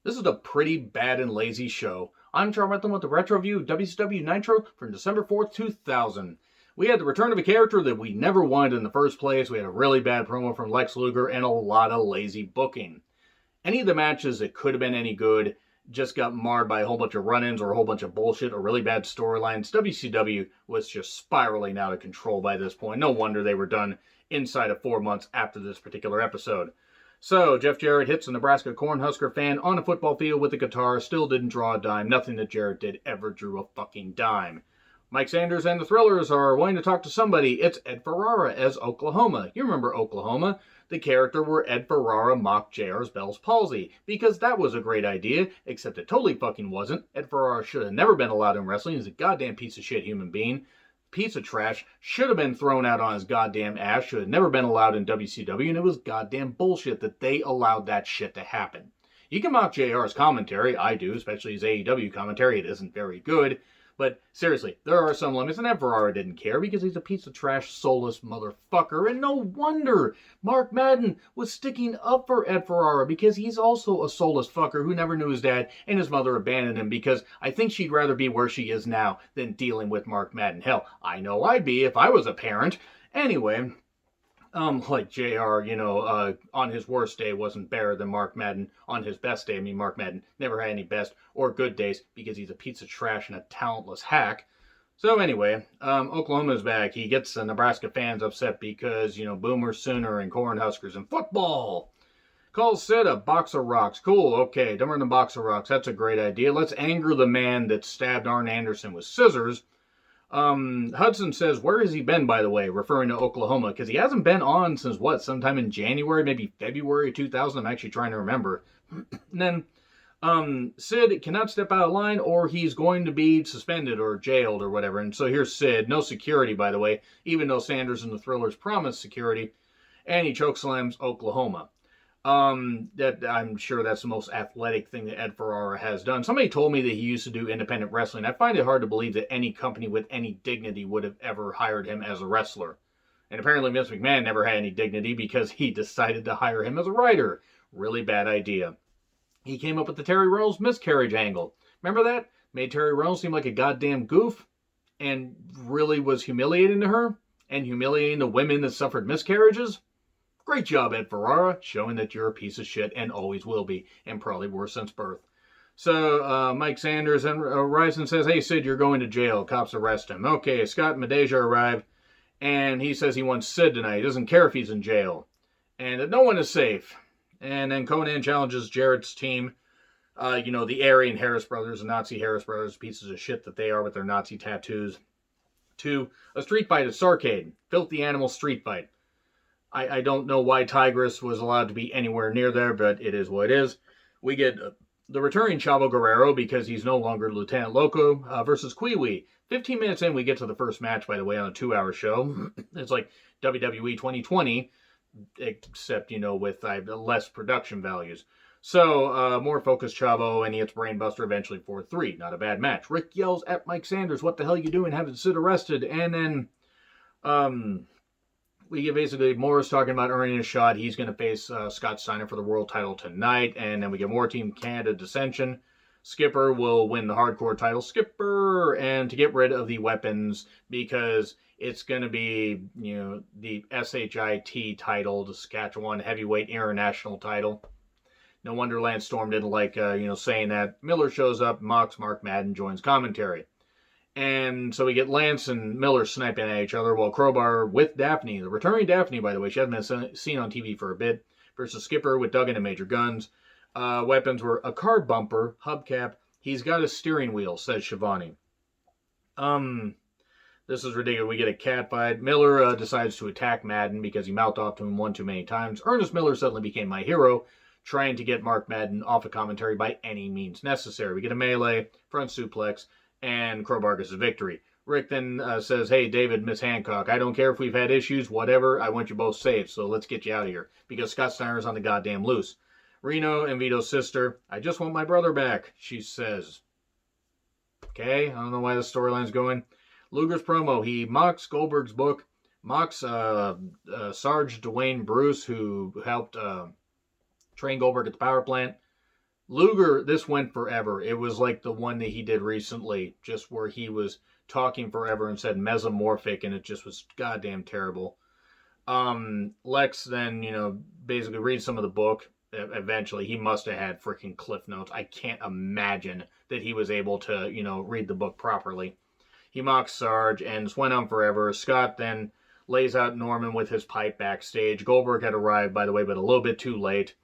This is a pretty bad and lazy show. I'm John Rentham with the retro review of WCW Nitro from December 4th, 2000. We had the return of a character that we never wanted in the first place. We had a really bad promo from Lex Luger and a lot of lazy booking. Any of the matches that could have been any good just got marred by a whole bunch of run-ins or a whole bunch of bullshit or really bad storylines. WCW was just spiraling out of control by this point. No wonder they were done inside of 4 months after this particular episode. So, Jeff Jarrett hits a Nebraska Cornhusker fan on a football field with a guitar, still didn't draw a dime. Nothing that Jarrett did ever drew a fucking dime. Mike Sanders and the Thrillers are wanting to talk to somebody. It's Ed Ferrara as Oklahoma. You remember Oklahoma, the character where Ed Ferrara mocked JR's Bell's palsy, because that was a great idea, except it totally fucking wasn't. Ed Ferrara should have never been allowed in wrestling. He's a goddamn piece of shit human being. Piece of trash, should have been thrown out on his goddamn ass, should have never been allowed in WCW, and it was goddamn bullshit that they allowed that shit to happen. You can mock JR's commentary, I do, especially his AEW commentary, it isn't very good, but seriously, there are some limits, and Ed Ferrara didn't care because he's a piece of trash, soulless motherfucker, and no wonder Mark Madden was sticking up for Ed Ferrara because he's also a soulless fucker who never knew his dad, and his mother abandoned him because I think she'd rather be where she is now than dealing with Mark Madden. Hell, I know I'd be if I was a parent. Anyway, like JR, on his worst day wasn't better than Mark Madden on his best day. I mean, Mark Madden never had any best or good days because he's a piece of trash and a talentless hack. So anyway, Oklahoma's back. He gets the Nebraska fans upset because, Boomer Sooner and Cornhuskers and football. Calls Sid a box of rocks. Cool, okay, dumber than box of rocks. That's a great idea. Let's anger the man that stabbed Arn Anderson with scissors. Hudson says, where has he been, by the way, referring to Oklahoma, because he hasn't been on since, sometime in January, maybe February 2000, I'm actually trying to remember. And then, Sid cannot step out of line, or he's going to be suspended or jailed or whatever, and so here's Sid, no security, by the way, even though Sanders and the Thrillers promised security, and he chokeslams Oklahoma. That I'm sure that's the most athletic thing that Ed Ferrara has done. Somebody told me that he used to do independent wrestling. I find it hard to believe that any company with any dignity would have ever hired him as a wrestler. And apparently Vince McMahon never had any dignity because he decided to hire him as a writer. Really bad idea. He came up with the Terry Reynolds miscarriage angle. Remember that? Made Terry Reynolds seem like a goddamn goof and really was humiliating to her and humiliating the women that suffered miscarriages. Great job, Ed Ferrara, showing that you're a piece of shit and always will be, and probably worse since birth. So, Mike Sanders arrives and says, hey, Sid, you're going to jail. Cops arrest him. Okay, Scott Medeja arrived, and he says he wants Sid tonight. He doesn't care if he's in jail, and that no one is safe. And then Conan challenges Jarrett's team, the Aryan Harris brothers, the Nazi Harris brothers, pieces of shit that they are with their Nazi tattoos, to a street fight at Starrcade. Filthy animal street fight. I don't know why Tigress was allowed to be anywhere near there, but it is what it is. We get the returning Chavo Guerrero, because he's no longer Lieutenant Loco, versus Kiwi. 15 minutes in, we get to the first match, by the way, on a 2-hour show. It's like WWE 2020, except, with less production values. So, more focused Chavo, and he hits Brainbuster eventually for 3. Not a bad match. Rick yells at Mike Sanders, what the hell you doing having Sid arrested? And then, we get basically Morris talking about earning a shot. He's going to face Scott Steiner for the world title tonight. And then we get more Team Canada dissension. Skipper will win the hardcore title. Skipper! And to get rid of the weapons, because it's going to be, the SHIT title, the Saskatchewan Heavyweight International title. No wonder Lance Storm didn't like, saying that. Miller shows up, mocks Mark Madden, joins commentary. And so we get Lance and Miller sniping at each other while Crowbar with Daphne, the returning Daphne, by the way, she hasn't been seen on TV for a bit, versus Skipper with Duggan and Major Guns. Weapons were a car bumper, hubcap. He's got a steering wheel, says Shivani. This is ridiculous. We get a cat fight. Miller decides to attack Madden because he mouthed off to him one too many times. Ernest Miller suddenly became my hero, trying to get Mark Madden off of commentary by any means necessary. We get a melee, front suplex, and Crowbar gets a victory. Rick then says, hey, David, Miss Hancock, I don't care if we've had issues, whatever, I want you both safe, so let's get you out of here, because Scott Steiner's on the goddamn loose. Reno and Vito's sister, I just want my brother back, she says. Okay, I don't know why the storyline's going. Luger's promo, he mocks Goldberg's book, mocks Sarge Dwayne Bruce, who helped train Goldberg at the power plant. Luger, this went forever. It was like the one that he did recently, just where he was talking forever and said mesomorphic, and it just was goddamn terrible. Lex then, basically reads some of the book. Eventually, he must have had freaking cliff notes. I can't imagine that he was able to, read the book properly. He mocks Sarge, and this went on forever. Scott then lays out Norman with his pipe backstage. Goldberg had arrived, by the way, but a little bit too late.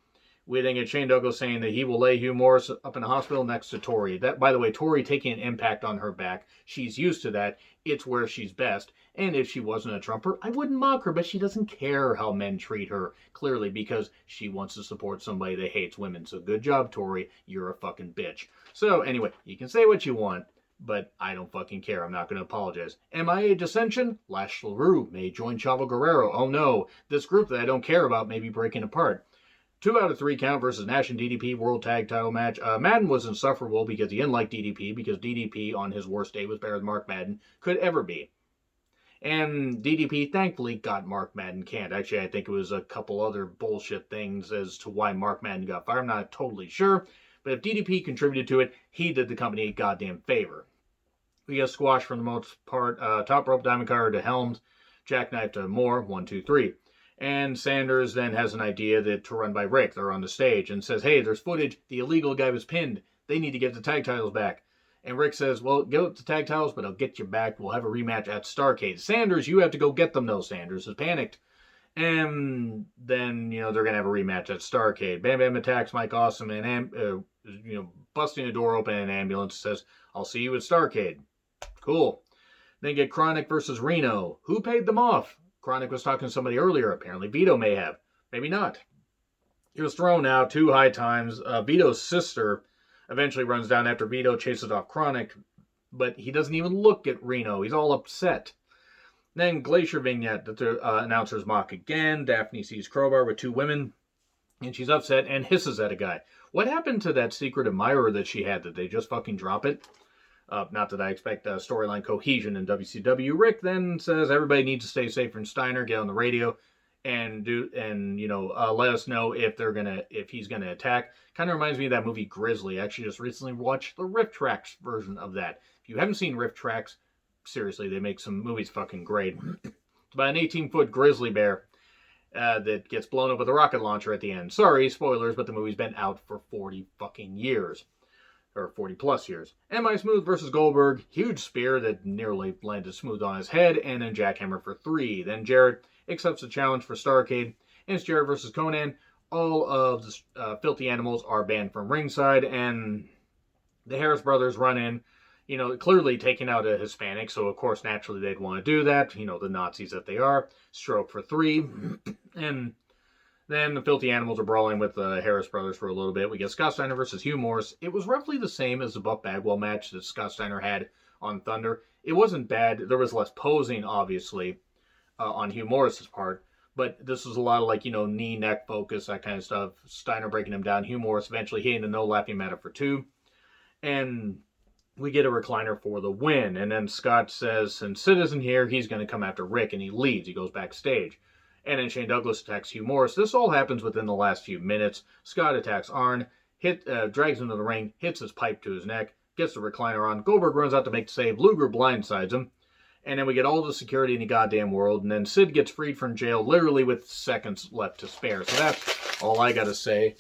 We then get Shane Douglas saying that he will lay Hugh Morris up in a hospital next to Tori. That, by the way, Tori taking an impact on her back. She's used to that. It's where she's best. And if she wasn't a Trumper, I wouldn't mock her, but she doesn't care how men treat her, clearly, because she wants to support somebody that hates women. So good job, Tori. You're a fucking bitch. So anyway, you can say what you want, but I don't fucking care. I'm not going to apologize. MIA dissension? Lash LaRue may join Chavo Guerrero. Oh no, this group that I don't care about may be breaking apart. 2 out of 3 count versus Nash and DDP World Tag Title match. Madden was insufferable because he didn't like DDP, because DDP on his worst day was better than Mark Madden could ever be. And DDP thankfully got Mark Madden canned. Actually, I think it was a couple other bullshit things as to why Mark Madden got fired. I'm not totally sure. But if DDP contributed to it, he did the company a goddamn favor. We got squash for the most part. Top rope Diamond Cutter to Helms. Jackknife to Moore. 1, 2, 3. And Sanders then has an idea to run by Rick. They're on the stage and says, hey, there's footage. The illegal guy was pinned. They need to get the tag titles back. And Rick says, well, go the tag titles, but I'll get you back. We'll have a rematch at Starrcade. Sanders, you have to go get them, though. Sanders is panicked. And then, they're going to have a rematch at Starrcade. Bam Bam attacks Mike Awesome and, busting the door open in an ambulance, says, I'll see you at Starrcade. Cool. Then get Chronic versus Reno. Who paid them off? Chronic was talking to somebody earlier. Apparently Vito may have. Maybe not. He was thrown out 2 high times. Vito's sister eventually runs down after Vito chases off Chronic, but he doesn't even look at Reno. He's all upset. Then Glacier vignette that the announcers mock again. Daphne sees Crowbar with 2 women, and she's upset and hisses at a guy. What happened to that secret admirer that she had? Did they just fucking drop it? Not that I expect storyline cohesion in WCW. Rick then says everybody needs to stay safe from Steiner. Get on the radio and let us know if he's gonna attack. Kind of reminds me of that movie Grizzly. I actually just recently watched the Riff Tracks version of that. If you haven't seen Riff Tracks, seriously, they make some movies fucking great. It's about an 18-foot grizzly bear that gets blown up with a rocket launcher at the end. Sorry, spoilers, but the movie's been out for 40 fucking years. Or 40 plus years. M.I. Smooth versus Goldberg. Huge spear that nearly landed Smooth on his head. And then jackhammer for 3. Then Jarrett accepts the challenge for Starrcade. And it's Jarrett versus Conan. All of the filthy animals are banned from ringside. And the Harris brothers run in. Clearly taking out a Hispanic. So, of course, naturally they'd want to do that. The Nazis that they are. Stroke for 3. And then the Filthy Animals are brawling with the Harris brothers for a little bit. We get Scott Steiner versus Hugh Morris. It was roughly the same as the Buff Bagwell match that Scott Steiner had on Thunder. It wasn't bad. There was less posing, obviously, on Hugh Morris's part. But this was a lot of, knee, neck focus, that kind of stuff. Steiner breaking him down. Hugh Morris eventually hitting the no laughing matter for 2. And we get a recliner for the win. And then Scott says, since Sid isn't here, he's going to come after Rick. And he leaves. He goes backstage. And then Shane Douglas attacks Hugh Morris. This all happens within the last few minutes. Scott attacks Arn, drags him to the ring, hits his pipe to his neck, gets the recliner on. Goldberg runs out to make the save. Luger blindsides him. And then we get all the security in the goddamn world. And then Sid gets freed from jail literally with seconds left to spare. So that's all I got to say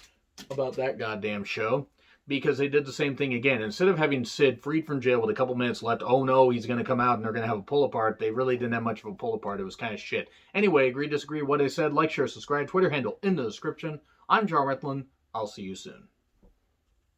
about that goddamn show. Because they did the same thing again. Instead of having Sid freed from jail with a couple minutes left, oh no, he's going to come out and they're going to have a pull-apart. They really didn't have much of a pull-apart. It was kind of shit. Anyway, agree, disagree, what I said, like, share, subscribe, Twitter handle in the description. I'm John Retlin. I'll see you soon.